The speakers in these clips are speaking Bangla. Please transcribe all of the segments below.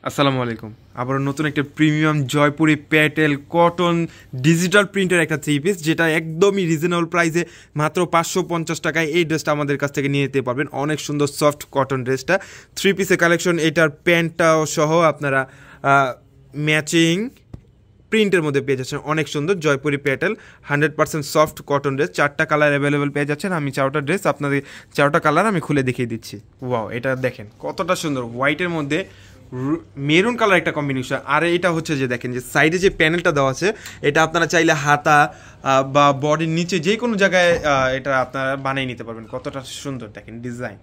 আসসালামু আলাইকুম। আবার নতুন একটা premium Jaipuri Patel cotton digital প্রিন্টের একটা থ্রি পিস, যেটা একদমই রিজনেবল প্রাইসে মাত্র 550 টাকায় এই ড্রেসটা আমাদের কাছ থেকে নিয়ে যেতে পারবেন। অনেক সুন্দর সফট কটন ড্রেসটা, থ্রি পিসের কালেকশন। এটার প্যান্টটাও সহ আপনারা ম্যাচিং প্রিন্টের মধ্যে পেয়ে যাচ্ছেন। অনেক সুন্দর Jaipuri Patel 100% soft cotton dress. 4টা কালার অ্যাভেলেবেল পেয়ে যাচ্ছেন। আমি 4টা ড্রেস আপনাদের 4টা কালার আমি খুলে দেখিয়ে দিচ্ছি। ওয়াও, এটা দেখেন কতটা সুন্দর, হোয়াইটের মধ্যে মেরুন কালার একটা কম্বিনেশন। আর এটা হচ্ছে যে দেখেন যে সাইডে যে প্যানেলটা দেওয়া আছে, এটা আপনারা চাইলে হাতা বা বডির নিচে যে কোনো জায়গায় এটা আপনারা বানিয়ে নিতে পারবেন। কতটা সুন্দর দেখেন ডিজাইন,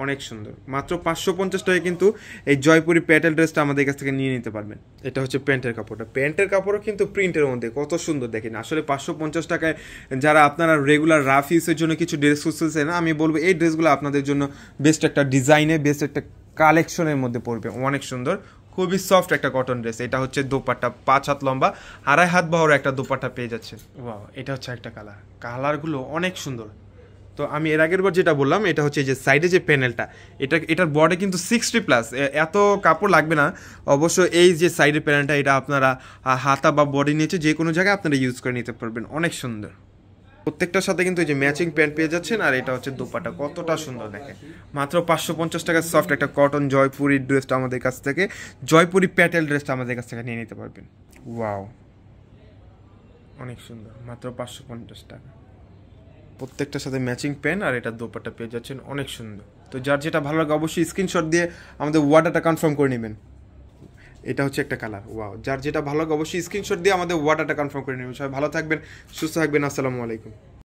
অনেক সুন্দর। মাত্র 550 টাকায় কিন্তু এই জয়পুরি প্যাটেল ড্রেসটা আমাদের কাছ থেকে নিয়ে নিতে পারবেন। এটা হচ্ছে প্যান্টের কাপড়টা, প্যান্টের কাপড়ও কিন্তু প্রিন্টের মধ্যে কত সুন্দর দেখেন। আসলে 550 টাকায় যারা আপনারা রেগুলার রাফ ইউজের জন্য কিছু ড্রেস খুঁজতেছেন, আমি বলবো এই ড্রেসগুলো আপনাদের জন্য বেস্ট একটা ডিজাইনে, বেস্ট একটা কালেকশনের মধ্যে পড়বে। অনেক সুন্দর, খুবই সফট একটা কটন ড্রেস। এটা হচ্ছে দোপাট্টা, 5 হাত লম্বা, 2.5 হাত বহর একটা দোপাট্টা পেয়ে যাচ্ছে। ওয়াও, এটা হচ্ছে একটা কালার, কালারগুলো অনেক সুন্দর। তো আমি এর আগের বার যেটা বললাম, এটা হচ্ছে যে সাইডে যে প্যানেলটা, এটার বডি কিন্তু 60+, এত কাপড় লাগবে না অবশ্য। এই যে সাইডের প্যানেলটা, এটা আপনারা হাতা বা বডি নিচে যে কোনো জায়গায় আপনারা ইউজ করে নিতে পারবেন। অনেক সুন্দর, প্রত্যেকটার সাথে কিন্তু এই যে ম্যাচিং প্যান্ট পেয়ে যাচ্ছেন। আর এটা হচ্ছে দোপাট্টা, কতটা সুন্দর দেখেন। মাত্র 550 টাকা সফট একটা কটন জয়পুরি ড্রেসটা আমাদের কাছ থেকে, জয়পুরি প্যাটেল ড্রেসটা আমাদের কাছ থেকে নিয়ে নিতে পারবেন। ওয়াও, অনেক সুন্দর, মাত্র 550 টাকা। প্রত্যেকটার সাথে ম্যাচিং প্যান্ট আর এটা দোপাট্টা পেয়ে যাচ্ছেন। অনেক সুন্দর। তো যার যেটা ভালো লাগে অবশ্যই স্ক্রিনশট দিয়ে আমাদের অর্ডারটা কনফার্ম করে নেবেন। এটা হচ্ছে একটা কালার। ওয়াও, যার যেটা ভালো লাগে অবশ্যই স্ক্রিনশট দিয়ে আমাদের অর্ডারটা কনফার্ম করে নেবেন। সবাই ভালো থাকবেন, সুস্থ থাকবেন। আসসালামু আলাইকুম।